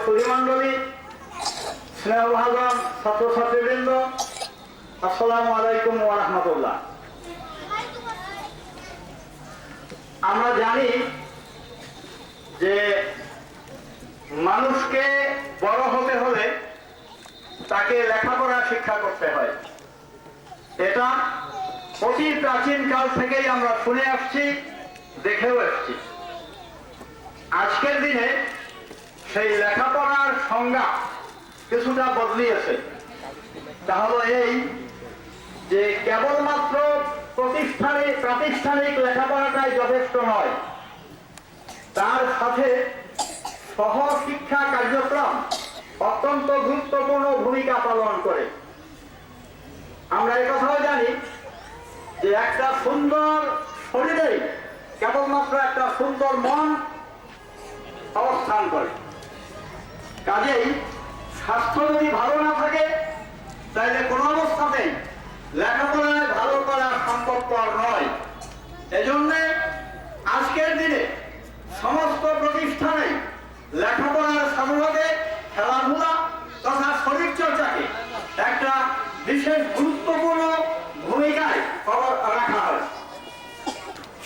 সুধীমণ্ডলী, স্নেহভাজন ছাত্রছাত্রীবৃন্দ, আসসালামু আলাইকুম ওয়া রাহমাতুল্লাহ। আমরা জানি যে মানুষকে বড় হতে হলে তাকে লেখাপড়া শিক্ষা করতে হয়। এটা অতি প্রাচীন কাল থেকেই আমরা শুনে আসছি, দেখেও আসছি। আজকের দিনে সেই লেখাপড়ার সংজ্ঞা কিছুটা বদলিয়েছে। তা হলো এই যে কেবলমাত্র প্রাতিষ্ঠানিক লেখাপড়াটাই যথেষ্ট নয়, তার সাথে সহশিক্ষা কার্যক্রম অত্যন্ত গুরুত্বপূর্ণ ভূমিকা পালন করে। আমরা একথাও জানি যে একটা সুন্দর শরীরে কেবলমাত্র একটা সুন্দর মন অবস্থান করে। কাজেই স্বাস্থ্য যদি ভালো না থাকে তাহলে কোনো অবস্থাতেই লেখাপড়ায় ভালো করা সম্ভবপর নয়। এজন্য আজকের দিনে সমস্ত প্রতিষ্ঠানে লেখাপড়ার সাথে সাথে খেলাধুলা তথা শরীরচর্চাকে একটা বিশেষ গুরুত্বপূর্ণ ভূমিকায় রাখা হয়।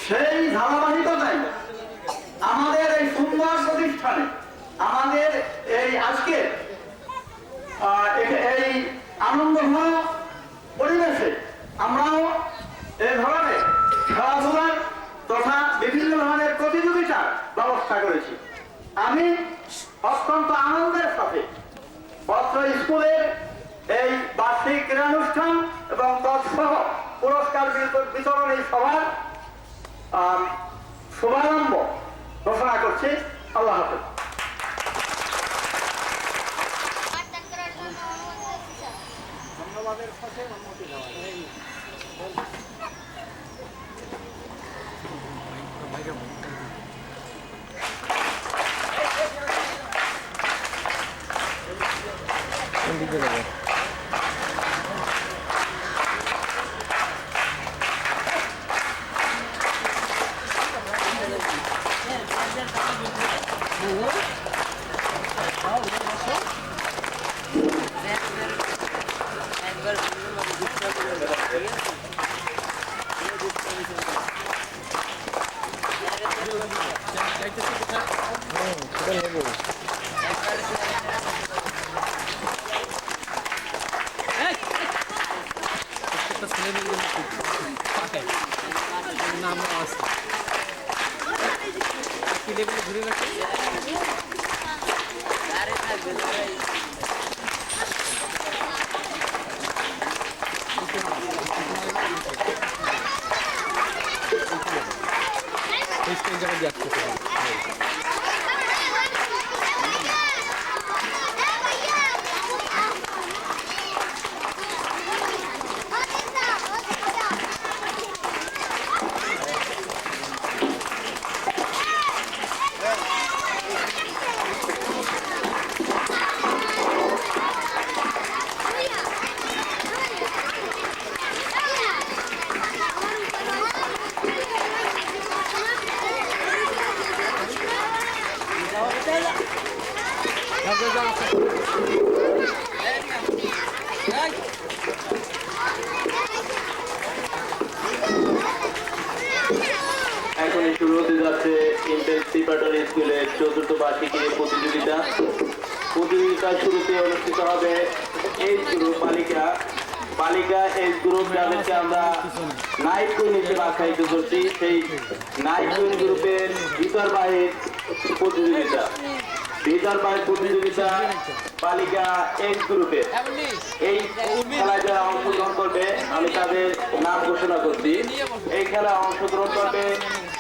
সেই ধারাবাহিকতায় আমাদের এই সুন্দর প্রতিষ্ঠানে, আমাদের এই আজকে এই আনন্দঘন পরিবেশে আমরাও এই ধরনের খেলাধুলার তথা বিভিন্ন ধরনের প্রতিযোগিতার ব্যবস্থা করেছি। আমি অত্যন্ত আনন্দের সাথে পত্র স্কুলের এই বার্ষিক ক্রীড়ানুষ্ঠান এবং তৎসহ পুরস্কার বিতরণী সভার শুভারম্ভ ঘোষণা করছি। আল্লাহ হাফেজ। ধন্যবাদের সাথে অনুমতি দেওয়া। এখনই শুরু হতে যাচ্ছে ইন্টেন্সিভ প্যাটার্ন স্কুলের চতুর্থ বার্ষিকী প্রতিযোগিতার শুরুতে অনুষ্ঠিত হবে এজ গ্রুপ বালিকা এজ গ্রুপ, যাদেরকে আমরা নাইট কুইন হিসেবে আখ্যায়িত করছি। সেই নাইট কুইন গ্রুপের ভিতরবাহির প্রতিযোগিতা বালিকা এজ গ্রুপের এই খেলায় যারা অংশগ্রহণ করবে আমি তাদের নাম ঘোষণা করছি। এই খেলায় অংশগ্রহণ করবে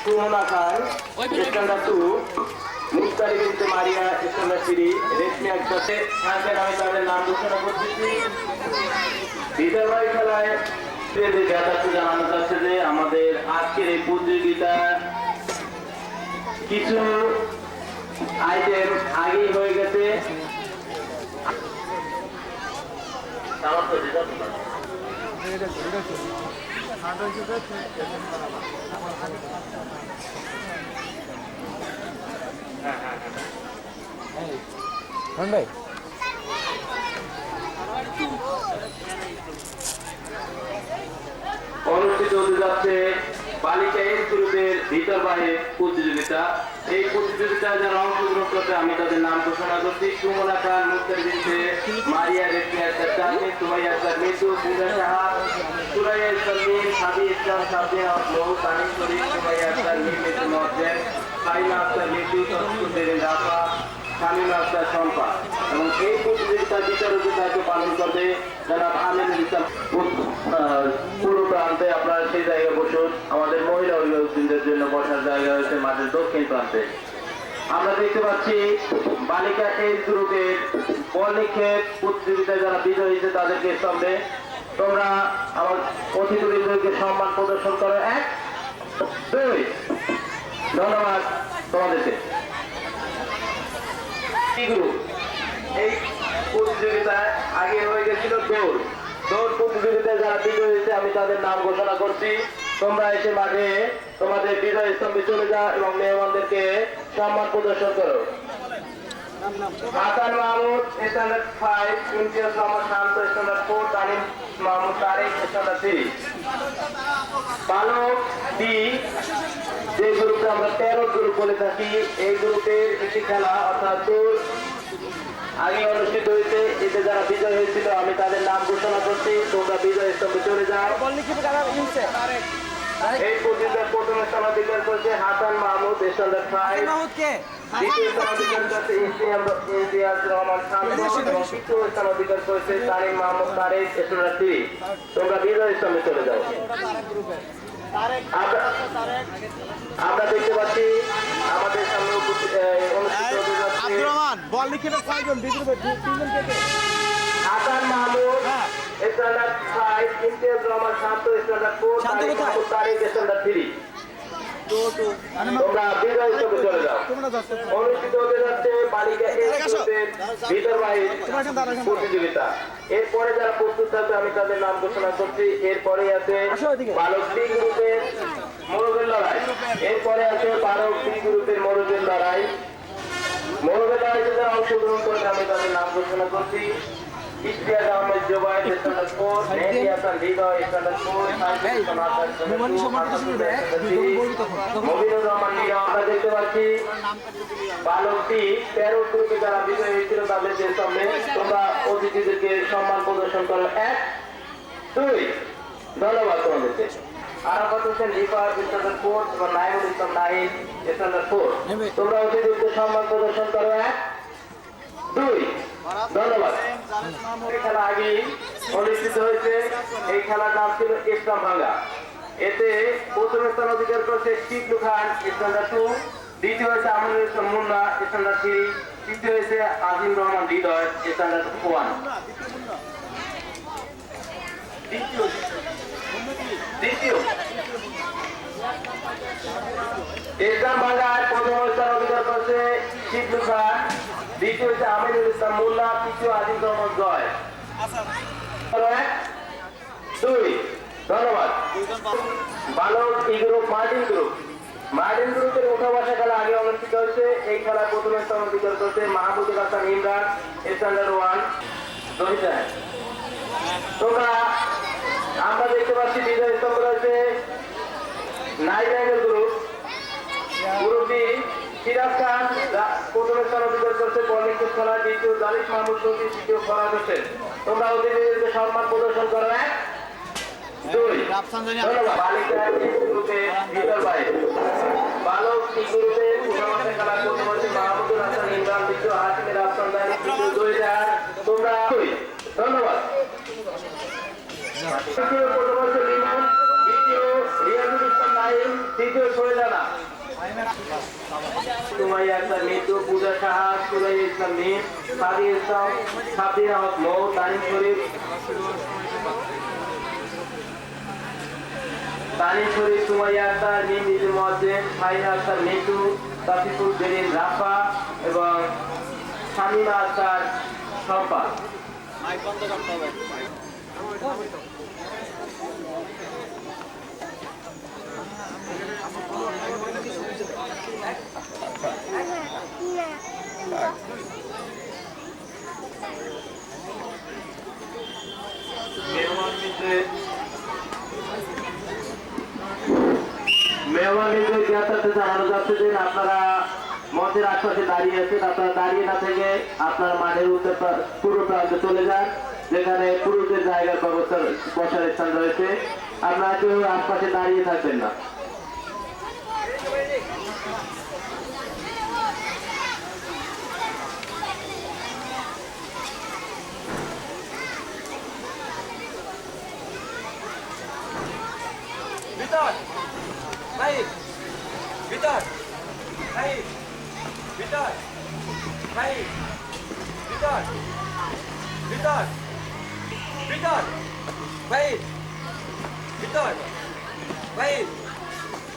সুমনা খান স্ট্যান্ডার্ড 2, মুস্তারি বিনতে মারিয়া স্ট্যান্ডার্ড 3, রেশমি আক্তার। আমি তাদের নাম ঘোষণা করতেছি। ভিতরবাহী খেলায় জানানো যাচ্ছে যে আমাদের আজকের এই প্রতিযোগিতা কিছু আইটেম আগেই হয়ে গেছে। ভাই অনুষ্ঠিত হতে যাচ্ছে বালিকা এজ গ্রুপের ভিতর বাহির প্রতিযোগিতা। এই প্রতিযোগিতায় যারা অংশগ্রহণ করতে আমি তাদের নাম ঘোষণা করছি। সুমনা খান, মুক্তার বিনতে, মারিয়া রেখমিয়া জাসমিন, সুমাইয়া আক্তার মিতু, পূজা সাহা, সুরাইয়া ইসলাম মিম, সাবি ইসলাম, সাবিয়া মহু, তানিম শরীফ, সুমাইয়া আক্তার মিম, মিতু মহসেন, সাইমা আক্তার মিতু, তসফুদ্দিন রাফা, শামীমা আক্তার শম্পা। এবং এই প্রতিযোগিতার বিচারকের দায়িত্ব পালন করবে জনাব আমিনুল ইসলাম। পুরো প্রান্তে আপনারা সেই জায়গায় বসুন। আমাদের মহিলা অভিভাবকদের জন্য বসার জায়গা হয়েছে মাঠের দক্ষিণ প্রান্তে। আমরা দেখতে পাচ্ছি বালিকা এজ গ্রুপের বল নিক্ষেপ প্রতিযোগিতায় যারা বিজয়ী হয়েছে তাদেরকে স্তম্ভে তোমরা আমার অতিথিবৃন্দকে সম্মান প্রদর্শন করো। 1 2 ধন্যবাদ তোমাদেরকে। এই প্রতিযোগিতায় আগে হয়ে গেছিল দৌড় প্রতিযোগিতায় যারা বিজয়ী হয়েছে আমি তাদের নাম ঘোষণা করছি। তোমরা এসে মাঠে তোমাদের বিজয় স্তম্ভে চলে যাও এবং মেহমানদেরকে সম্মান প্রদর্শন করো। হাসান মাহমুদ স্ট্যান্ডার্ড 5, ইমতিয়াজ রহমান শান্ত স্ট্যান্ডার্ড 4, তানিম মাহমুদ তারেক স্ট্যান্ডার্ড 3। বালক ডি যে গ্রুপে আমরা 13 গ্রুপ বলে থাকি, এই গ্রুপের একটি খেলা অর্থাৎ দৌড় আগে অনুষ্ঠিত হয়েছে। এতে যারা বিজয় হয়েছিল আমি তাদের নাম ঘোষণা করছি। তোমরা বিজয় স্তম্ভে চলে যাও। এই প্রতিযোগিতার প্রথম স্থান অধিকার করেছে হাসান মাহমুদ স্ট্যান্ডার্ড 5, দ্বিতীয় স্থান অধিকার করেছে ইমতিয়াজ রহমান শান্ত এবং তৃতীয় স্থান অধিকার করেছে তানিম মাহমুদ তারেক স্ট্যান্ডার্ড 3। তোমরা বিজয় স্তম্ভে চলে যাও। আমরা দেখতে পাচ্ছি আমাদের সামনে অনুষ্ঠিত হতে যাচ্ছে বল নিক্ষেপে কয়জন বিদ্রুপে 3 জন কে? হাসান মাহমুদ স্ট্যান্ডার্ড 5, ইমতিয়াজ রহমান শান্ত স্ট্যান্ডার্ড 4, তানিম মাহমুদ তারেক স্ট্যান্ডার্ড 3। তোমরা বিজয় স্তম্ভে চলে যাও। অনুষ্ঠিত হতে যাচ্ছে বালিকা এজ গ্রুপের ভিতর বাহির প্রতিযোগিতা। এরপরে যারা প্রস্তুত থাকবে আমি তাদের নাম ঘোষণা করছি। এরপরে আছে বালক বি গ্রুপের মোরগের লড়াই। এরপরে আছে বালক বি গ্রুপের মোরগের লড়াই। মোরগের লড়াইতে যারা অংশগ্রহণ করবে আমি তাদের নাম ঘোষণা করছি। ইশতিয়াক আহমেদ জোবায়ের স্ট্যান্ডার্ড 4, মেহেদী হাসান হৃদয় স্ট্যান্ডার্ড 4, মবিনুর রহমান নীরব। আমরা দেখতে পাচ্ছি বালকটি 13 গ্রুপে যারা বিজয়ী হয়েছিল তাদেরকে সামনে তোমরা অতিথিদেরকে সম্মান প্রদর্শন করো। 1 2 ধন্যবাদ তোমাদেরকে। আরাফাত হোসেন লিপা স্ট্যান্ডার্ড 4 এবং নাইমুল ইসলাম নাহিদ স্ট্যান্ডার্ড 4। তোমরা অতিথিদেরকে সম্মান প্রদর্শন করো। 1 2 ধন্যবাদ। এই খেলা আগে অনুষ্ঠিত হয়েছে। এই খেলার নাম ছিল ইসলাম ভাঙ্গা। এতে প্রথম স্থান অধিকার করেছে টিকলু খান স্ট্যান্ডার্ড 2, দ্বিতীয় হয়েছে আমিনুল ইসলাম মুন্না স্ট্যান্ডার্ড 3, তৃতীয় হয়েছে আজিম রহমান হৃদয় স্ট্যান্ডার্ড 1। দ্বিতীয় ইসলাম ভাঙ্গায় প্রথম স্থান অধিকার করেছে টিকলু খান, দ্বিতীয় হচ্ছে আমিনুল ইসলাম মুন্না, তৃতীয় আজিম রহমান জয়। 1 2 ধন্যবাদ। বালক ই গ্রুপ মার্টিন গ্রুপের উঠা বসা খেলা আগে অনুষ্ঠিত হয়েছে। এই খেলার প্রথম স্থান অধিকার করেছে মাহমুদুল হাসান ইমরান স্ট্যান্ডার্ড 1। তোমরা আমরা দেখতে পাচ্ছি বিজয় স্তম্ভ রয়েছে নাইজাইনের গ্রুপটি সিরাজ খান প্রথম স্থান অধিকার করছে বল নিক্ষেপ খেলা, দ্বিতীয় জালিস মাহমুদ সৌদি, তৃতীয় ফরাদ হোসেন। তোমরা অতিথিদেরকে সম্মান প্রদর্শন করো। 1 2 ধন্যবাদ। বালিকা গ্রুপে ভিতর বাইরে বালক গ্রুপে উঠামাঠে খেলা করতে পারছে মাহমুদুল হাসান ইমরান, দ্বিতীয় হাসিমের আফসানদানি, তৃতীয় 2 তোমরা ধন্যবাদ। তৃতীয় প্রথম লিমন, দ্বিতীয় রিয়াজুল ইসলাম নাইম, তৃতীয় সোহেলানা। সুমাইয়া আক্তার মিতু, পূজা সাহা, সুরাইয়া ইসলাম মিম, সাদি ইসলাম, সাবির আহমদ মৌ, তানিম শরীফ, সুমাইয়া আক্তার মিম, মিতু মহসেন, সাইমা আক্তার মিতু, তাফিকুল বেরিন রাফা এবং শামীমা আক্তার শম্পা। কাছে জানানো যাচ্ছে যে আপনারা মঞ্চের আশপাশে দাঁড়িয়ে আছেন, আপনারা দাঁড়িয়ে না থেকে আপনার মাঠের উত্তর পূর্ব প্রান্তে চলে যান, যেখানে পুরুষদের জায়গার ব্যবস্থা বসার স্থান রয়েছে। আপনারা কেউ আশপাশে দাঁড়িয়ে থাকবেন না। ভিতর ভাই ভিতর ভাই ভিতর ভাই ভিতর ভিতর ভিতর ভাই ভিতর ভাই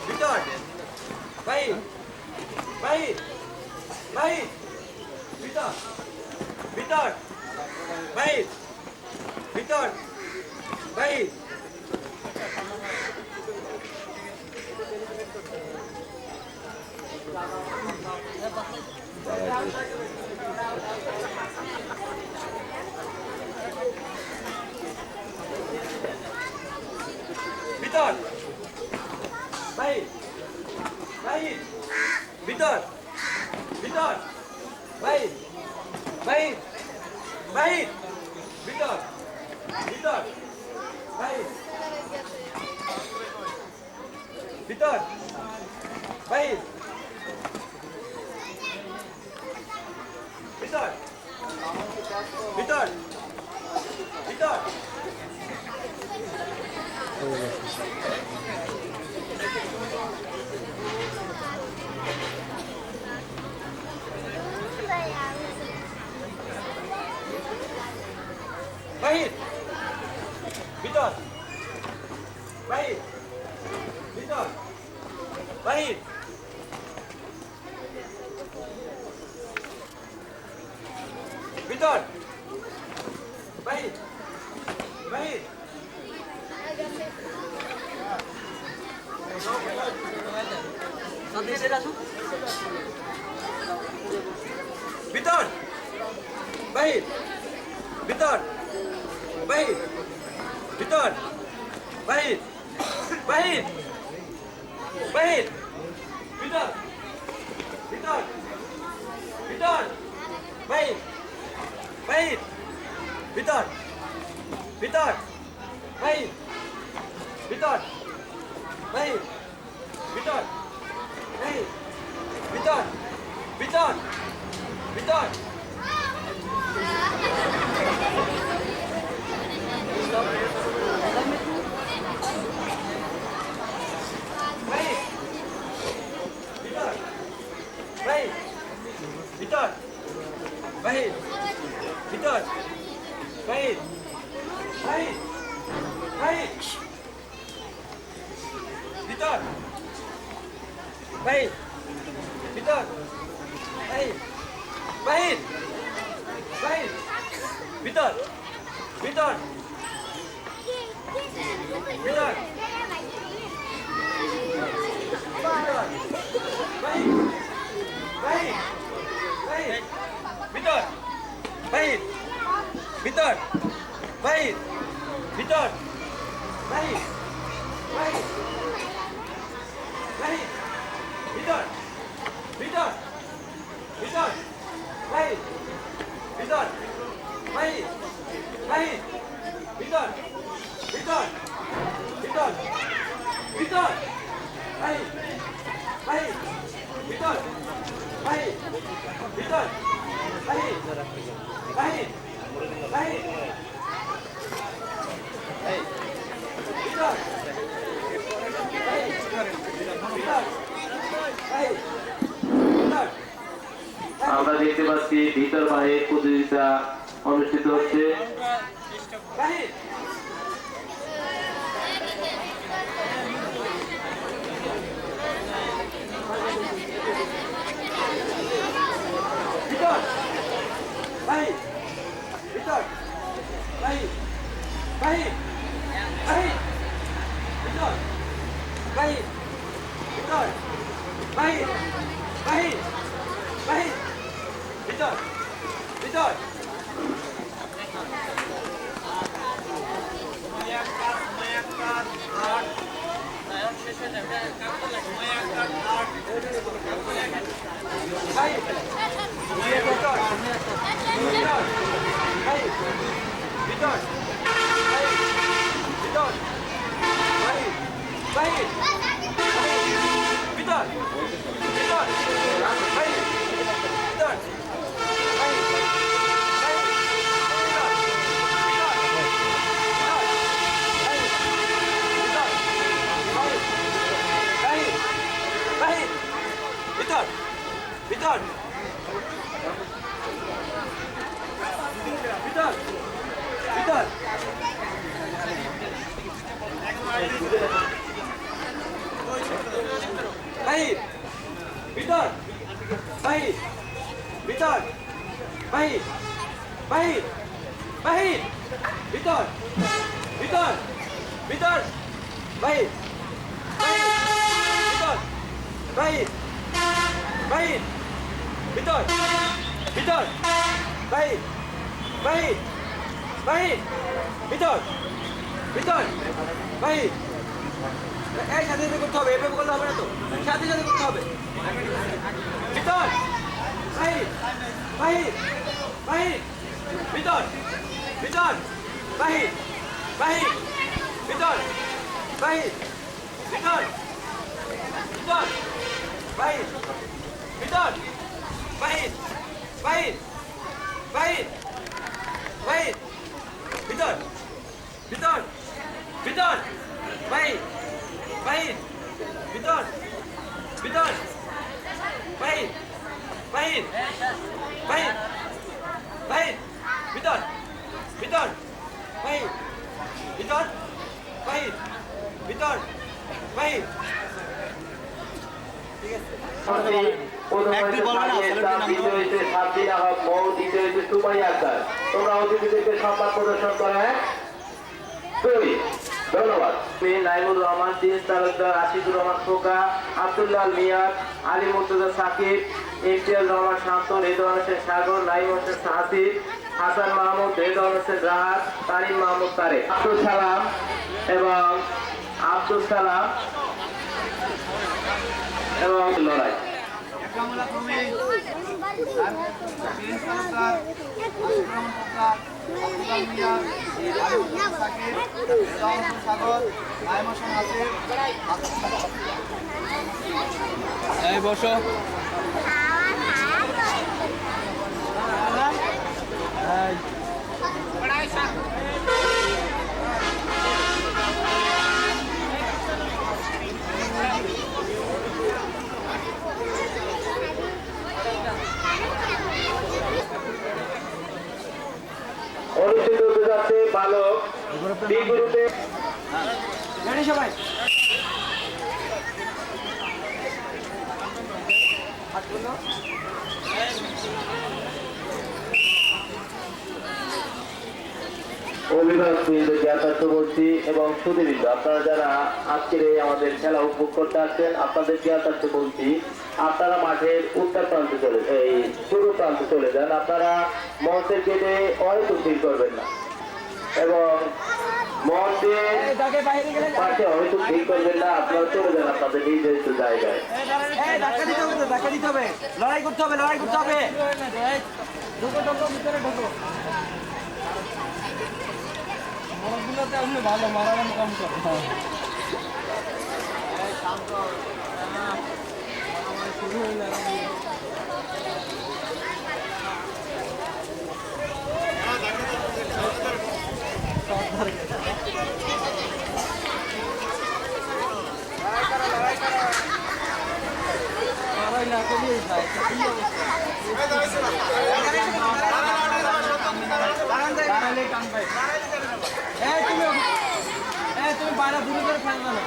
ভিতর ভাই ভাই ভাই ভিতর ভিতর ভাই ভিতর ভাই ভিতর ভাই ভাই ভিতর ভিতর ভাই ভাই ভাই ভিতর ভিতর ভাই ভিতর ভাই ভিতর ভিতর ভিতর বাহির ভিতর বাহির ভিতর বাহির ভিতর বাহির বাহির ভিতর বাহির ভিতর বাহির ভিতর বাহির বাহির বাহির ভিতর ভিতর ভিতর বাহির বাহির ভিতর ভিতর বাহির ভিতর বাহির ভিতর বাহির ভিতর ভিতর ভিতর ভিতর বাহির ভিতর বাহির বাহির বাহির ভিতর বাহির ভিতর বাহির বাহির বাহির ভিতর ভিতর ভিতর বাহির বাহির বাহির ভিতর বাহির ভিতর বাহির ভিতর বাহির বাহির বাহির ভিতর ভিতর ভিতর বাহির ভিতর বাহির বাহির ভিতর ভিতর ভিতর ভিতর বাহির বাহির ভিতর বাহির ভিতর বাহির বাহির বাহির ভিতর আমরা দেখতে পাচ্ছি ভিতর বাহির প্রতিযোগিতা অনুষ্ঠিত হচ্ছে। ভাই ভিতর ভাই ভিতর ভাই ভিতর ভাই ভাই ভিতর ভিতর ভাই ভিতর ভাই ভিতর ভিতর ভিতর ভিতর বাহির ভিতর বাহির ভিতর বাহির বাহির বাহির ভিতর ভিতর ভিতর বাহির ভিতর বাহির বাহির ভিতর ভিতর বাহির বাহির বাহির ভিতর ভিতর বাহির এই সাথে সাথে করতে হবে এভাবে করলে হবে না তো সাথে সাথে করতে হবে ভিতর বাহির বাহির বাহির ভিতর ভিতর বাহির বাহির ভিতর বাহির ভিতর ভিতর বাহির ভিতর বাহির বাহির বাহির বাহির ভিতর ভিতর ভিতর বাহির বাহির ভিতর ভিতর বাহির বাহির বাহির বাহির ভিতর ভিতর বাহির ভিতর বাহির ভিতর বাহির তোমরা অতিথিদেরকে সম্মান প্রদর্শন করে ধন্যবাদ। নাইমুর রহমান, দিন তালুকদার, আশিকুর রহমান খোকা, আব্দুল্লাহ মিয়াদ, আলী মুর্তজা সাকিব, ইমতিয়াজ রহমান শান্ত, রেদওয়ান হোসেন সাগর, নাইম হোসেন হাসিব, হাসান মাহমুদ, রেদওয়ান হোসেন রাহাত, তারিম মাহমুদ তারেক, আব্দুল সালাম এবং আব্দুল সালাম এবং লড়াই এই বসো অনুষ্ঠিত হতে যাচ্ছে বালক ডি গ্রুপে। রেডি সবাই অভিভাবকবৃন্দ, জ্ঞাতার্থ বলছি এবং সুধীবৃন্দ, আপনারা যারা আজকের এই আমাদের খেলা উপভোগ করতে আসছেন, আপনাদের জ্ঞাতার্থ বলছি, আপনারা মাঠের উত্তর প্রান্তে এই পূর্ব প্রান্তে চলে যান। আপনারা মঞ্চের গেটে হয়তো ভিড় করবেন না এবং মঞ্চের পাশে হয়তো ভিড় করবেন না। আপনারা চলে যান আপনাদের নির্ধারিত জায়গায়। ধাক্কা দিতে হবে, ধাক্কা দিতে হবে, লড়াই করতে হবে, লড়াই করতে হবে। ঢোকো ঢোকো ভিতরে ঢোকো। ভালো মারার কাম করে। শুরু হয়ে গেল। লড়াই না করলেই হয়। তুমি বাইরে দূরে করে ফেলবে না।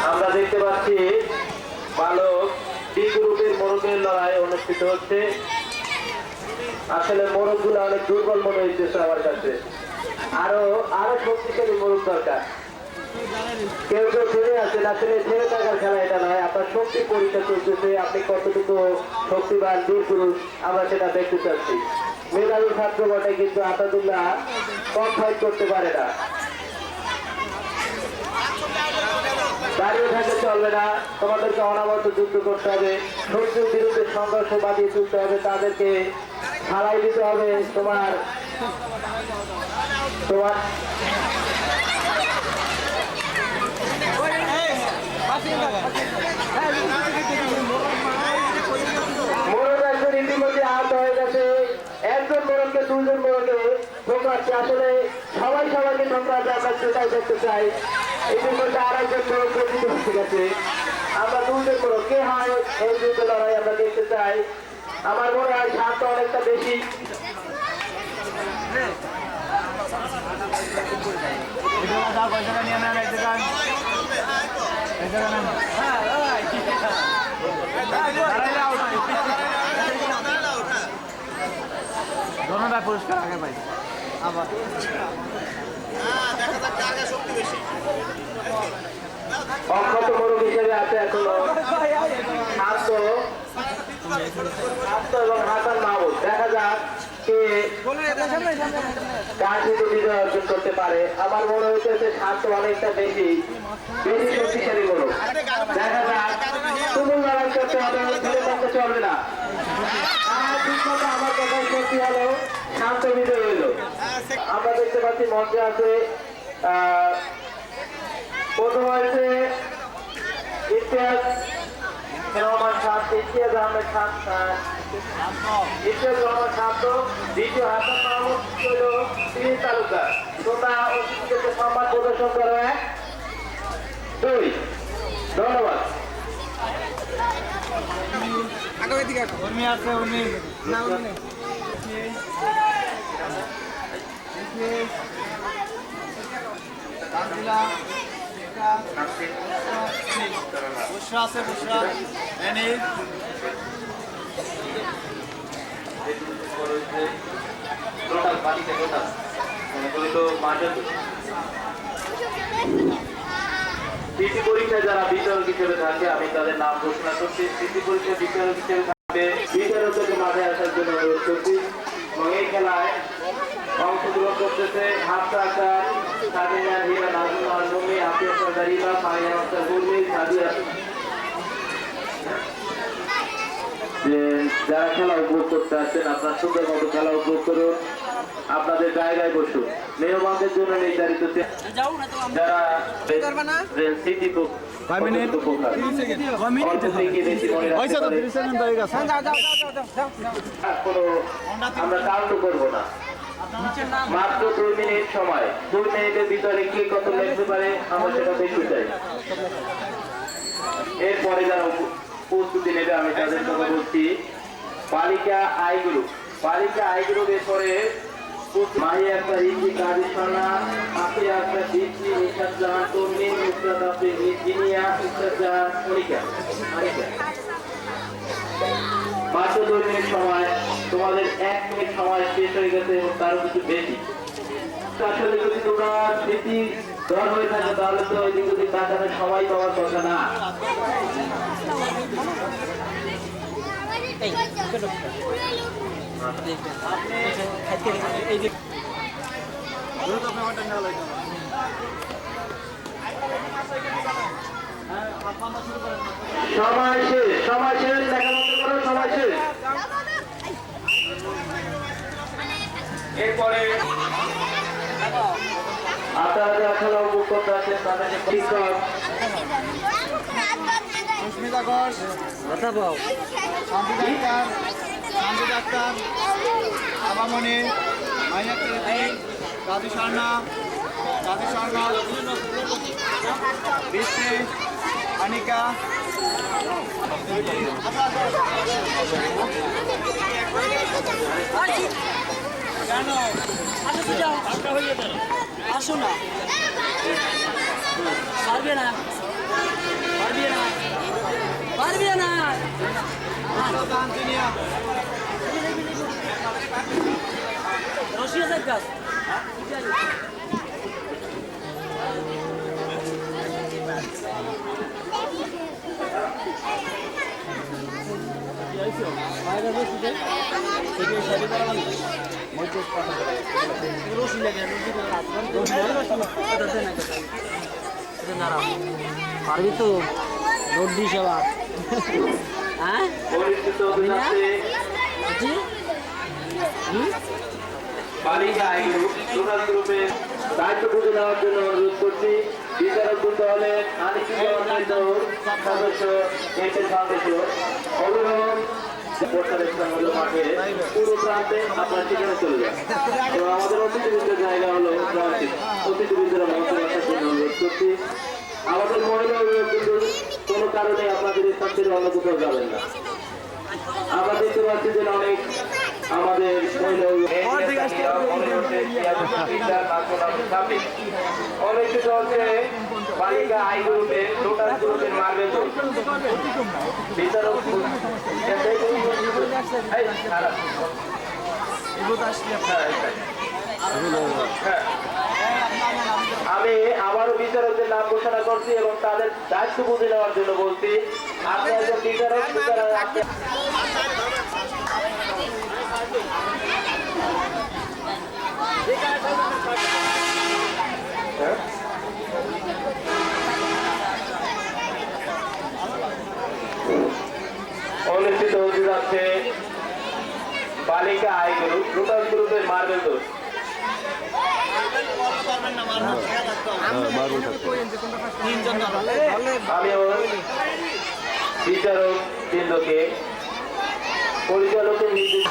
আমরা দেখতে পাচ্ছি বালক ডি গ্রুপের মোরগের লড়াই অনুষ্ঠিত হচ্ছে। আসলে মোরগগুলো অনেক দুর্বল মনে হইতেছে আমার কাছে, আরো শক্তিশালী মোরগ দরকার। কেউ কেউ ছেড়ে আছেন, আসলে ছেড়ে থাকার খেলা এটা নয়। আপনার শক্তি পরীক্ষা চলতেছে, আপনি কতটুকু শক্তিবান বীর পুরুষ আমরা সেটা দেখতে চাচ্ছি। মেধাবী ছাত্র বটে, কিন্তু আসাদুল্লাহ কম ফাইট করতে পারে না। দাঁড়িয়ে থাকলে চলবে না, তোমাদেরকে অনাবত যুদ্ধ করতে হবে, শত্রুর বিরুদ্ধে সংঘর্ষ বাঁধিয়ে তুলতে হবে, তাদেরকে হারাই দিতে হবে। তোমার মোরগ একজন ইতিমধ্যে আহত হয়ে গেছে, একজন মোরগকে দুজন মোরগে ঠোকরাচ্ছে। আসলে সবাই সবাইকে ঠোকরাচ্ছে, আমরা সেটাই দেখতে চাই। ইতিমধ্যে আড়াইজন মোরগ পরিচিত হচ্ছে গেছে, আমরা দুজন মোরগ কে হয় এই যুদ্ধ লড়াই আমরা দেখতে চাই। আমার মনে হয় স্বার্থ অনেকটা বেশি। ধন্যবাদ, পুরস্কার আগে পাই আবার অক্ষত মোরগ হিসেবে আছে এখনো শান্ত এবং হাসান মাহমুদ। দেখা যাক কে কার থেকে বিজয় অর্জন করতে পারে। আমার মনে হচ্ছে শান্ত অনেকটা বেশি শক্তিশালী মোরগ। দেখা যাক, তুমুল লড়াই করতে হবে, ধীরে থাকতে চলবে না। আমার কথাই সত্যি হলো, শান্ত বিজয় হইল। আমরা দেখতে পাচ্ছি মঞ্চে আছে প্রথম হয়েছে ইতিহাস রহমান শান্ত, ইতিহাস আহমেদ শান্ত, ইতিহাস রহমান শান্ত। দ্বিতীয় হাসান মাহমুদ ছিল তিনি তালুকদার। তোমরা অতিথিদেরকে সম্মান প্রদর্শন করো। 2 ধন্যবাদ। উর্মি আছে, উর্মি না উর্মি বুশরা আছে, বুশরা এনি সিটি পরীক্ষায় যারা বিচারক হিসেবে থাকে আমি তাদের নাম ঘোষণা করছি। সিটি পরীক্ষায় বিচারক হিসেবে থাকবে বিচারকদেরকে মাঠে আসার জন্য অনুরোধ করছি। এবং এই খেলায় অংশগ্রহণ করতেছে হাফসা আক্তার, সাদিনা হিরা, নাজমুল আলমী, আফিয়া সরদারিবা, ফারিয়া আক্তার কর্মী, সাদিয়া। যারা খেলা উপভোগ করতে আসছেন আপনার সুন্দর মতো খেলা উপভোগ করুন, আপনাদের জায়গায় বসুন। মেহমানদের জন্য নির্ধারিত যারা সিটি আমরা কাউন্ট করবো না, মাত্র 2 মিনিট সময়। 2 মিনিটের ভিতরে কে কত লিখতে পারে আমরা সেটা দেখতে চাই। এরপরে যারা প্রস্তুতি নেবে আমি তাদের কথা বলছি। বালিকা আই গ্রুপ, বালিকা আই গ্রুপের পরে মাহিয়া আক্তার, ইজি, কাজী সোনা, আফিয়া আক্তার, দীপ্তি, নিশাদ জাহান, তরমিন, নুসরাত আফরিন, জিনিয়া, ইসরাত জাহান, মনিকা। মাত্র 2 মিনিট সময়, তোমাদের 1 মিনিট সময় শেষ হয়ে গেছে এবং তারও কিছু বেশি। আসলে যদি তোমরা স্মৃতি দর হয়ে থাকে তাহলে তো ওই দিকে তাকানোর সময় পাওয়ার কথা না। সময় শেষ, সময় শেষ, দেখা মতো করো, সময় শেষ। এরপরে আপনারা যারা খেলা উপভোগ করতে আছেন তাদেরকে শিক্ষক সুস্মিতা ঘোষ, শান্তি ডাক্তার, আবামণি, মাইনা কাজী শর্মা, বৃষ্টি, আনিকা, কেন আসো না, পারবে না, পারবে না, পারবে না। রশিয়া কাজ পারবি তো রোড দিস আবার হ্যাঁ পরিচিত হতে যাচ্ছে বালিকা আই গ্রুপ সোনাল গ্রুপের দায়িত্ব বুঝে নেওয়ার জন্য অনুরোধ করছি। বিচারক বৃন্দ হলেন সদস্য এসএল ফাউন্ডেশন অভিভাবক মাঠে পুরো প্রান্তে আপনার ঠিকানা চলে যায় এবং আমাদের অতিথিবৃন্দের জায়গা হলো অতিথিবৃন্দের মঞ্চে আসার জন্য অনুরোধ করছি। আমাদের মহিলা অভিভাবক কিন্তু কোনো কারণে আপনাদের স্থান থেকে অন্য কোথাও যাবেন না। আমরা দেখতে পাচ্ছি যে অনেক আমাদের অনুষ্ঠিত হচ্ছে বালিকা আই গ্রুপে লোটাস গ্রুপের মার্বেল বিচারক আমি আবারও বিচারকদের নাম ঘোষণা করছি এবং তাদের দায়িত্ব বুঝে নেওয়ার জন্য বলছি। আপনি একজন বিচারক অনুষ্ঠিত হতে যাচ্ছে বালিকা আই গ্রুপ লোটাস গ্রুপের মার্বেল দোষ। আমি বিচারক কেন্দ্রকে পরিচালকের নির্দেশ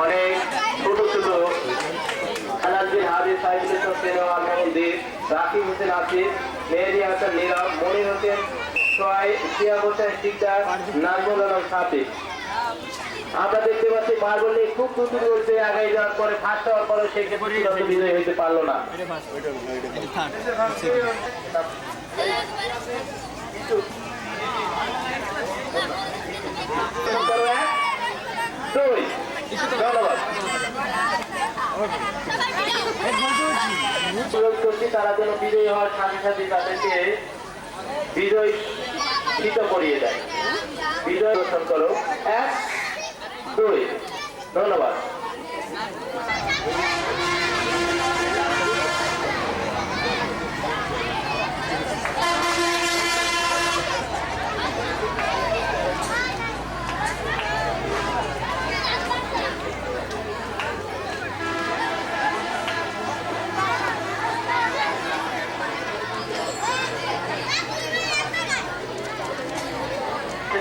অনেক ছোট ছোট হাবিব সাইফুল সিনেমা মন্দির রাকিব হোসেন আসিফ মেহেদি হাসান নীরব মনির হোসেন শিয়া হোসেন শিকদার নাজমুল আলম সাফি। আমরা দেখতে পাচ্ছি মার্বল নিয়ে খুব দ্রুত করছে আগে যাওয়ার পরে ফার্স্ট হওয়ার পরে সেক্ষেত্রে বিজয় হইতে পারলো না। ধন্যবাদ। তারা যেন বিজয়ী হওয়ার সাথে সাথে তাদেরকে বিজয় হিত করিয়ে দেয়। বিজয় দর্শন করো 1 2। ধন্যবাদ।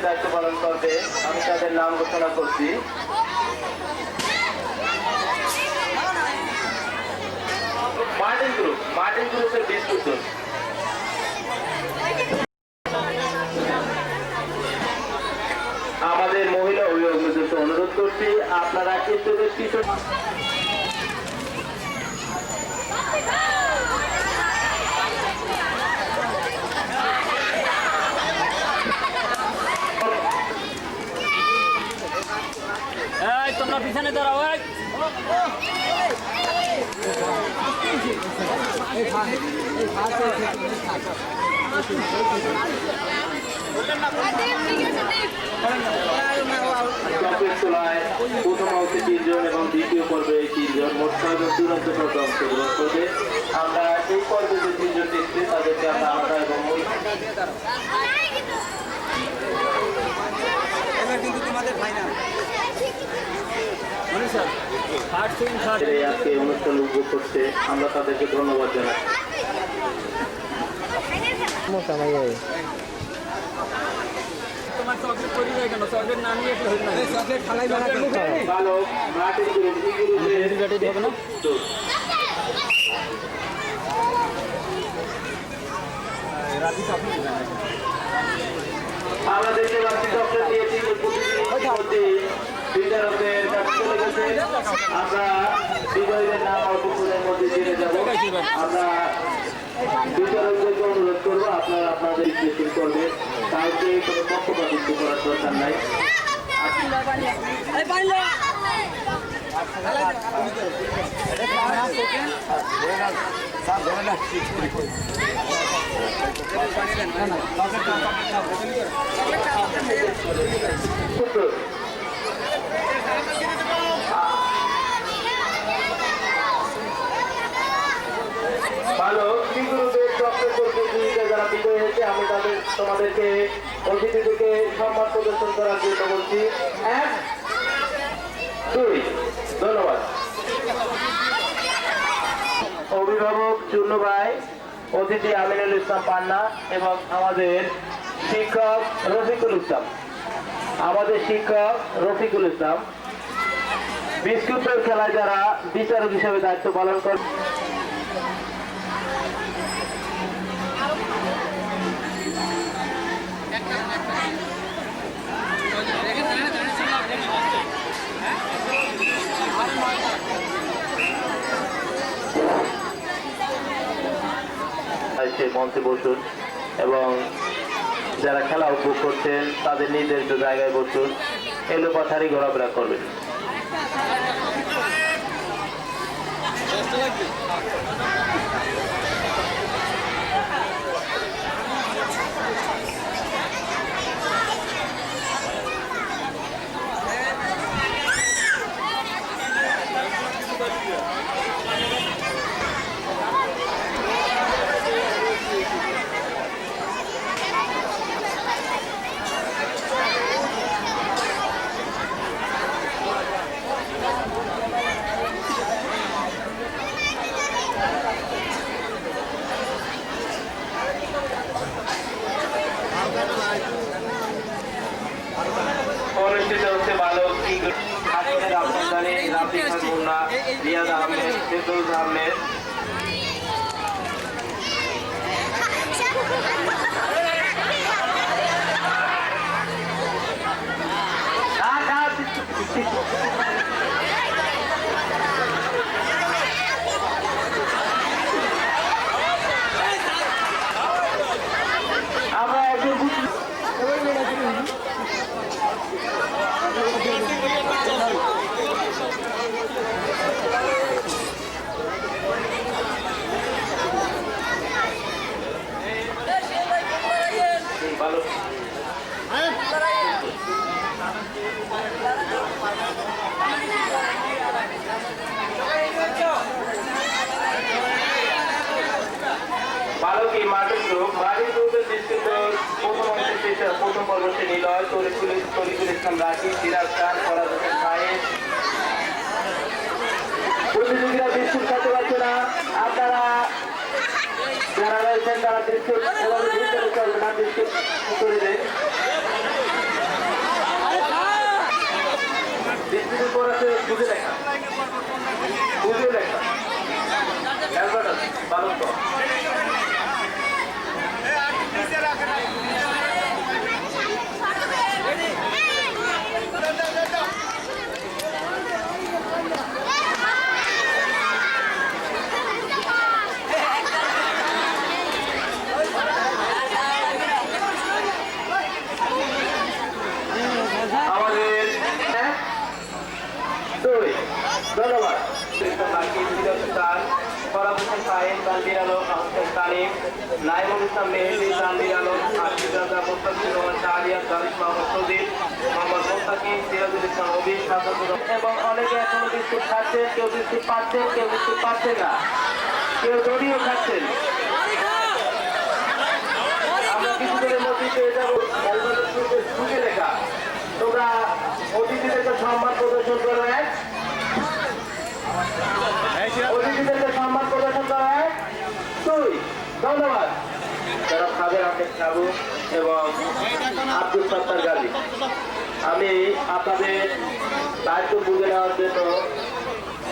দায়িত্ব পালন করবে আমি তাদের নাম ঘোষণা করছি। মার্টিন গ্রুপের বিস্কুট আমাদের মহিলা অভিভাবকদের অনুরোধ করছি আপনারা স্টেজের পিছনে তোমরা পিছনে দাঁড়াও। প্রথম অংশে 3 জন এবং দ্বিতীয় পর্বে 3 জন, মোট 6 জন চূড়ান্ত পর্বে অংশগ্রহণ করবে। আমরা এই পর্বে যে 3 জন দেখছি তাদেরকে আমরা আলাদা এবং কিন্তু তোমাদের ফাইনাল আজকে অনুষ্ঠান উপভোগ করছে আমরা তাদেরকে ধন্যবাদ জানাই। তোমার চকলেট তৈরি হয়ে গেল, চকলেট না নিয়ে চকলেট খালাই ভালো হবে না। আমরা দেখতে পাচ্ছি চকলেট দিয়েছি বিচারকদের কাছে চলে গেছে। আমরা বিজয়ীদের নাম অল্পক্ষণের মধ্যে জেনে যাব। আমরা বিচারকদেরকে অনুরোধ করবো আপনারা আপনাদের বিশ্লেষণ করবেন, কাউকে কোনো পক্ষপাতিত্ব করার দরকার নাই। ভালো বিগুরুদের চক্রের প্রতিযোগিতা যারা বিজয়ী হয়েছে, আমি তোমাদেরকে অতিথিদেরকে সম্মান প্রদর্শন করার জন্য বলছি। 1 2 ধন্যবাদ। অভিভাবক চুন্নু ভাই, অতিথি আমিনুল ইসলাম পান্না এবং আমাদের শিক্ষক রফিকুল ইসলাম, বিস্কুটের খেলায় যারা বিচারক হিসেবে দায়িত্ব পালন করে। মঞ্চে বসুন এবং যারা খেলা উপভোগ করছেন তাদের নির্ধারিত জায়গায় বসুন, এলো কথারই ঘোরাফেরা করবেন। অনুষ্ঠিত হচ্ছে বালক হাসিনের আফসানি, রাফি খান মুন্না, রিয়াদ আহমেদ, ফেরদৌস আহমেদ। আমরা একজন ভালো বালকী মার্টিন গ্রুপ, প্রথম পর্ব সে নিলয়, তরিকুল ইসলাম রাখি, সিরাজ খান, ফরাজ হোসেন সাহেব। প্রতিযোগীরা বিস্কুট খেতে পারছে না, আপনারা যারা রয়েছেন তারা বিস্কুট চলবে না, বিস্কুট করে দেন। বিস্কুটের পর আছে বুঝে লেখা, বালক ধন্যবাদ। ফরাজ হোসেন সাহেব, তানভীর আলম, আহমেদ তালিম, নাইমুল ইসলাম মেহেদি, তানভীর আলম, আশিক রাজা, মোস্তাফিজুর রহমান শাহরিয়ার, দারিস মোহাম্মদ সজিদ, মোহাম্মদ মোস্তাকিম, সিরাজুল ইসলাম অবি, এবং অনেকে এখনো বিস্কুট খাচ্ছেন, কেউ বিস্কুট পাচ্ছেন, কেউ বিস্কুট পাচ্ছেন না, কেউ দড়িও খাচ্ছেন। আমরা কিছুদিনের মধ্যে পেয়ে যাবো বুঝে লেখা। তোমরা অতিথিদেরকে সম্মান প্রদর্শন করবেন, অতিথিদেরকে সম্মান প্রদর্শন করায় 2 ধন্যবাদ। যারা খাবেন আহমেদ সাবু এবং আব্দুল সত্তার গাজী, আমি আপনাদের দায়িত্ব বুঝে নেওয়ার জন্য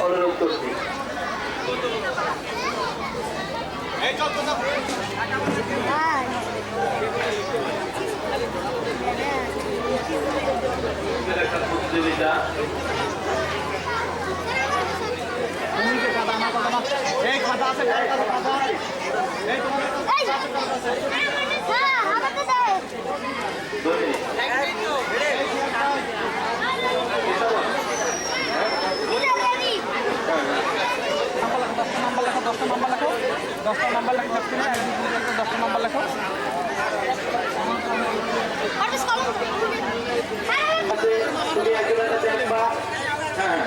অনুরোধ করছি। প্রতিযোগিতা। এই খাতা আছে খাতা এই তোমার হ্যাঁ আমাকে দে 2 মিনিট। দশটা নাম্বার লেখো 10টা নাম্বার লেখো আর্টিস্ট কলম তুমি একজন দেখবা। হ্যাঁ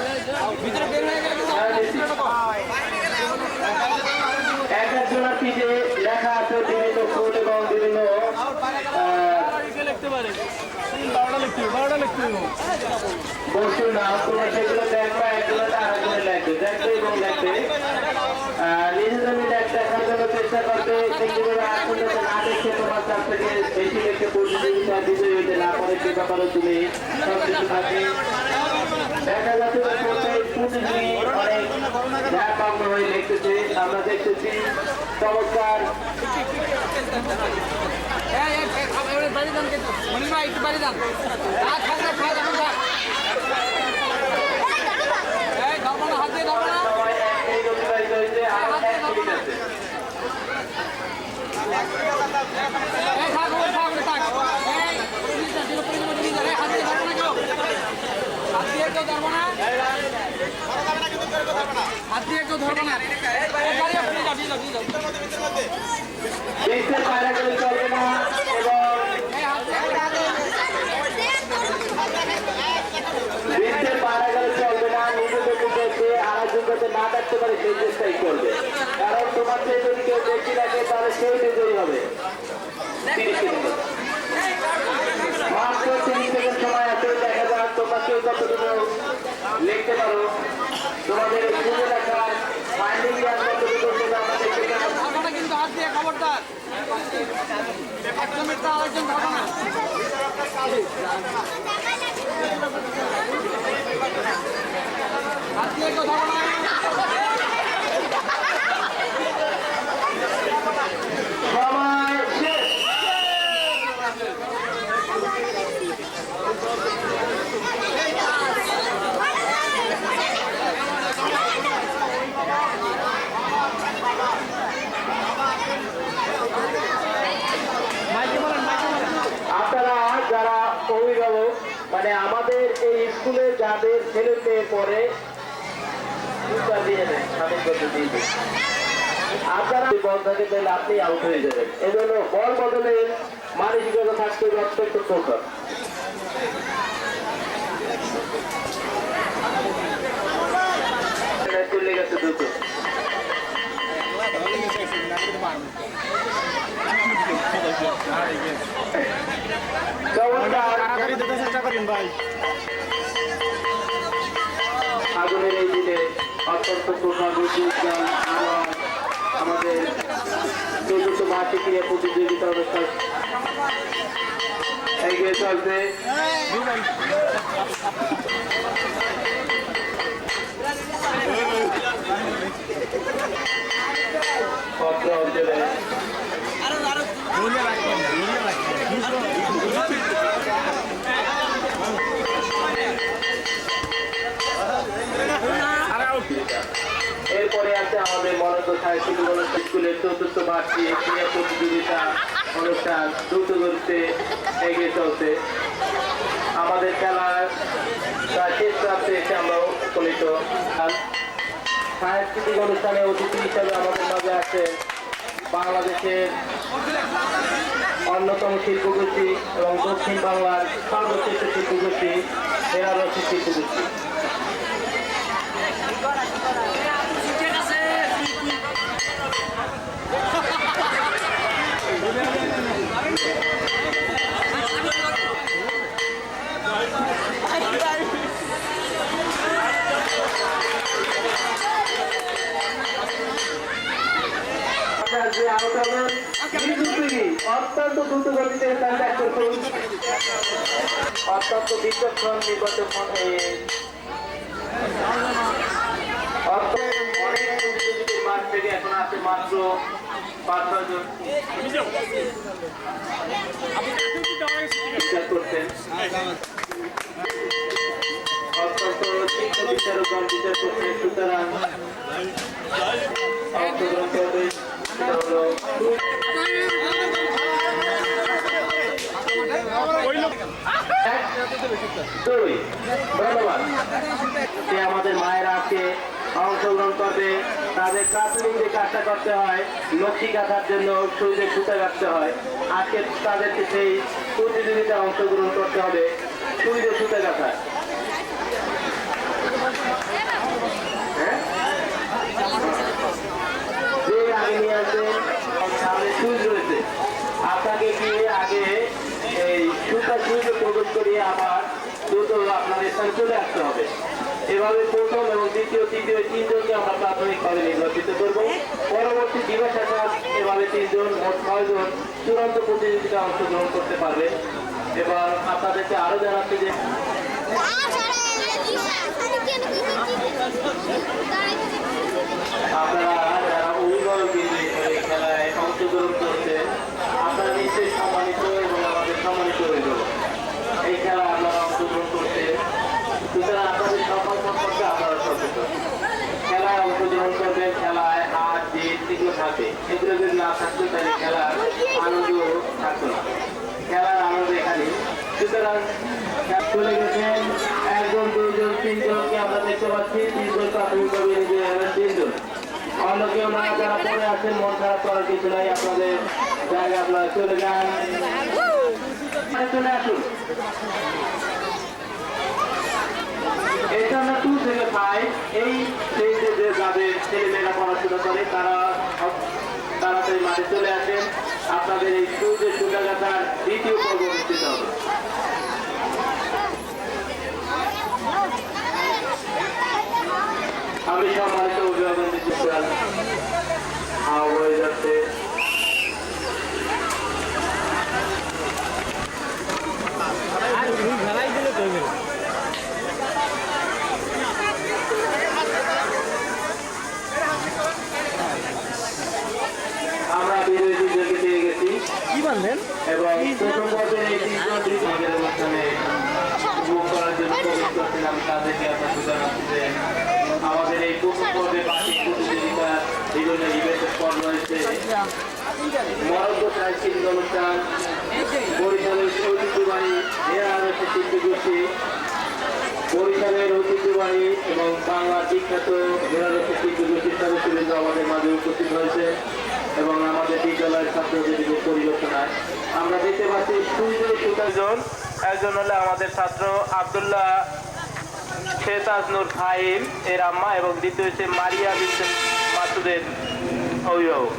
ভিতরে বের হয়ে গেলে এক একজনের পিঠে লেখা আছে বিভিন্ন ফুল এবং বিভিন্ন লিখতে পারে 12টা লিখতে বস্তুর নাম। তোমরা সেগুলো দেখবা, একজনের আরেকজনে লিখবে, দেখবে এবং লিখবে। নিজেদের মিলে একটা দেখার জন্য চেষ্টা করবে। সেগুলো আসলে না দেখে তোমার কাছ থেকে বেশি লিখে প্রতিযোগিতা বিজয়ী হইতে না পারে সে ব্যাপারে তুমি সব কিছু থাকে। দেখা যাচ্ছে যে প্রত্যেক প্রতিযোগী অনেক ঝাঁপাগ্ন হয়ে লিখতেছে। আমরা দেখতেছি চমৎকার বাড়ি দান কিন্তু মনির ভাই একটু বাড়ি দান ধর্ম না হাত দিয়ে ধর্ম না সময় এই অতিবাহিত হয়েছে। আর 1 মিনিট আছে। বৃত্তের বাইরে গেলে চলবে না এবং বৃত্তের বাইরে গেলে চলবে না। নিজেদেরকে দেখে আরেকজন যাতে না দেখতে পারে সেই চেষ্টাই করবে। কারণ তোমার চেয়ে যদি কেউ দেখতে থাকে তাহলে সেই বিজয়ী হবে। 30 সেকেন্ড মাত্র 30 সেকেন্ড সময় আছে। দেখা যাক তোমরা কেউ কতটুকু লিখতে পারো। তোমাদের খুঁজে দেখার ফাইন্ডিং ইয়ার কতটুকু সেটা আমরা দেখতে চাই। কিন্তু হাত দিয়ে খবরদার একজন মিথ্যা আরেকজন ধরো না হাত দিয়ে কেউ ধরো না সময় শেষ। আপনারা যারা অভিভাবক মানে আমাদের এই স্কুলে যাদের ছেলে মেয়ে পড়ে আপনারা বল থাকে তাহলে আপনি আউট হয়ে যাবেন। এই জন্য বল বদলের মানসিকতা থাকতে হবে অত্যন্ত প্রখর। চলে গেছে দ্রুত। আগুনের এই দিনে অত্যন্ত প্রভাবিত আমাদের চতুর্থ মাসে ক্রিয়া প্রতিযোগিতা অনুষ্ঠান এগিয়ে চলছে। পত্র অঞ্চলে এরপরে আছে আমাদের মনোজ সাহিত্য স্কুলের চতুর্থ বার্ষিক ক্রীড়া প্রতিযোগিতা অনুষ্ঠান দ্রুত গতিতে এগিয়ে চলছে। আমাদের খেলার প্রায় শেষ প্রান্তে এসে আমরা উপনীত। সাংস্কৃতিক অনুষ্ঠানে অতিথি হিসাবে আমাদের মাঝে আছে বাংলাদেশের অন্যতম শিল্পগোষ্ঠী এবং দক্ষিণ বাংলার সর্বশ্রেষ্ঠ শিল্পগোষ্ঠী হেরারসি শিল্পগোষ্ঠী। অত্যন্ত দ্রুত গতিতে অত্যন্ত বিচক্ষণ নির্বাচন মাঠ থেকে এখন আছে মাত্র 5-6 জন বিচার করছেন। অত্যন্ত চিত্ত বিচারকগণ বিচার করছে, সুতরাং অংশগ্রহণ করবে। সেটা হলো দুই। ধন্যবাদ। যে আমাদের মায়েরা আজকে অংশগ্রহণ করবে, তাদের প্রাথমিক যে কাজটা করতে হয়, লক্ষ্মী কাটার জন্য শরীরে সুতা কাটতে হয়, আজকে তাদেরকে সেই প্রতিযোগিতায় অংশগ্রহণ করতে হবে শরীরে সুতা কাটার। হ্যাঁ, যে আগে নিয়ে আসবে, সামনে সুইচ রয়েছে, আপনাকে কি আগে এই সুতা সুইচে প্রবেশ করিয়ে আবার দ্রুত আপনার স্থানে চলে আসতে হবে। এভাবে প্রথম এবং দ্বিতীয় তৃতীয় তিনজনকে আমরা প্রাথমিকভাবে নির্বাচিত করব। পরবর্তী দিবস আসার এভাবে তিনজন, মোট 6 জন চূড়ান্ত প্রতিযোগিতায় অংশগ্রহণ করতে পারবে। এবং আপনাদেরকে আরো জানাচ্ছি যে আপনারা যারা অভিভাবক এই খেলায় অংশগ্রহণ করছে, আপনারা নিশ্চয়ই সম্মানিত এবং আমাদের সম্মানিত অভিভাবক। এই খেলায় আপনারা অংশগ্রহণ করছে, সুতরাং আপনাদের সম্মান সম্পর্কে আপনারা সচেতন। খেলায় অংশগ্রহণ করবে, খেলায় হার জিত এগুলো থাকে, এগুলো যদি না থাকতো তাহলে খেলার আনন্দ থাকতো না। খেলার আনন্দ এখানে। সুতরাং চলে গেছেন 1 জন 2 জন 3 জনকে আমরা দেখতে পাচ্ছি। 3 জন প্রাথমিকভাবে নিজে 3 জন। অন্য কেউ না, যারা পরে আছেন মন খারাপ করার কিছু নাই, আপনাদের জায়গায় আপনারা চলে যান, চলে আসুন। এটা আমরা 2 থেকে 5 এই স্টেজে যে যাদের ছেলেমেয়েরা পড়াশোনা করে তারা তাড়াতাড়ি মাঠে চলে আসেন। আপনাদের এই সূর্যের সুতাগাথার দ্বিতীয় পর্ব অনুষ্ঠিত হবে। আমি সম্মানিত অভিভাবক হয়ে যাচ্ছে। খেলাই দিলে চলবে। আমরা বিজয়ী তিনজনকে পেয়ে গেছি কি বললেন? এবং প্রথম পর্যায়ে এই তিনজনটি ভাগের অনুষ্ঠানে উপভোগ করার জন্য প্রবেশ করছিলাম। তাদেরকে আমরা জানাচ্ছি যে আমাদের এই প্রথম পর্বে বার্ষিক প্রতিযোগিতার বিভিন্ন ইভেন্টের পর রয়েছে মরক্কো সাংস্কৃতিক অনুষ্ঠান, বরিশালের ঐতিহ্যবাহী হেয়ারসের শিল্পীগোষ্ঠী, বরিশালের ঐতিহ্যবাহী এবং বাংলার বিখ্যাত হেয়ারসের শিল্পীগোষ্ঠীর সদস্যবৃন্দ আমাদের মাঝে উপস্থিত হয়েছে এবং আমাদের বিদ্যালয়ের ছাত্রদের পরিবেশনায় আমরা দেখতে পাচ্ছি সুজন। একজন হলে আমাদের ছাত্র আব্দুল্লাহ শেতাজ নূর ফাহিম এর আম্মা এবং দ্বিতীয় হচ্ছে মারিয়া বিনতে মাসুদের অভিভাবক।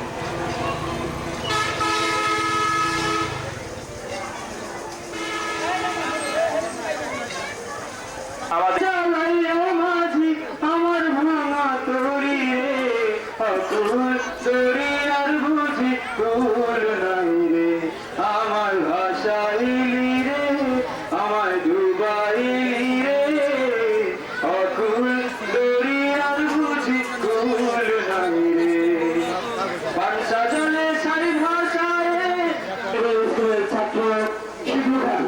আমার ভাঙা তরি আর বুঝি তোর নাই রে, আমার ভাষাইলি রে, আমার ডুবাইলি রে, অকুল দরি আর বুঝি তোর নাই রে, বাংসা জলে সারি ভাষায় ছাত্র শিশু খান।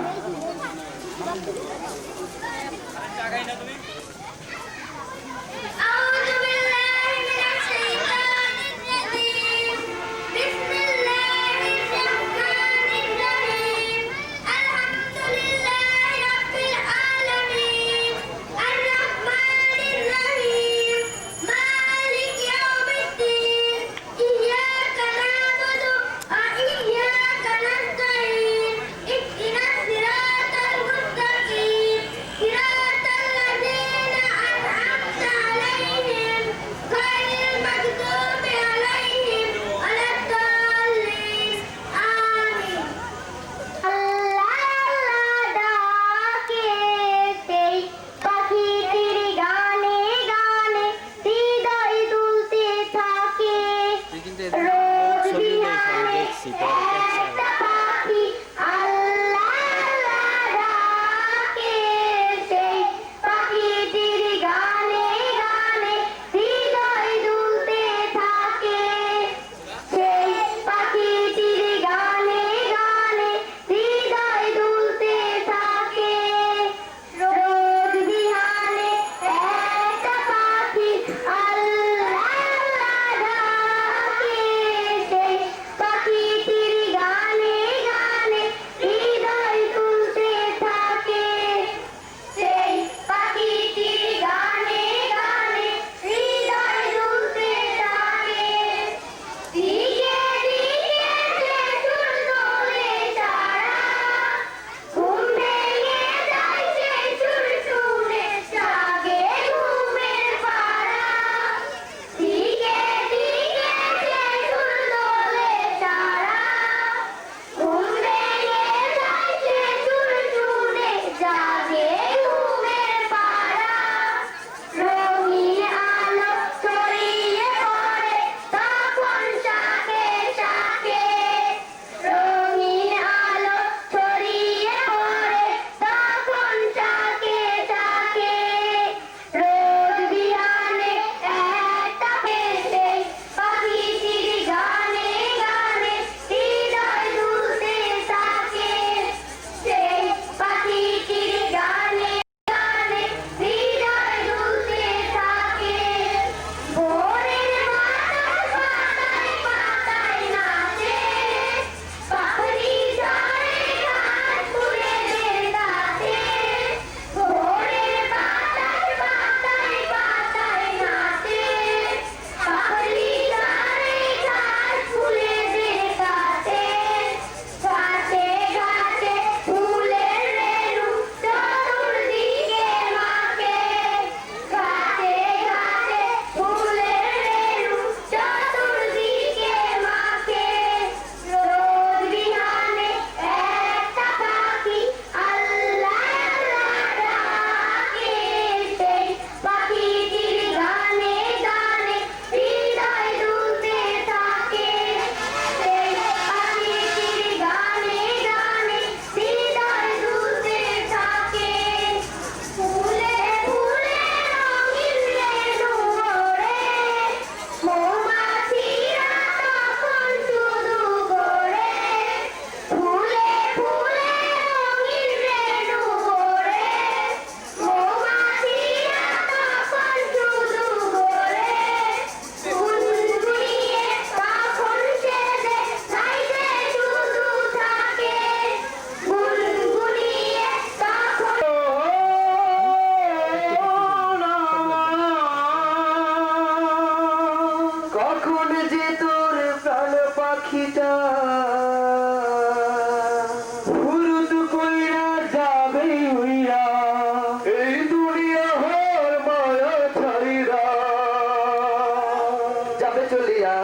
দিয়া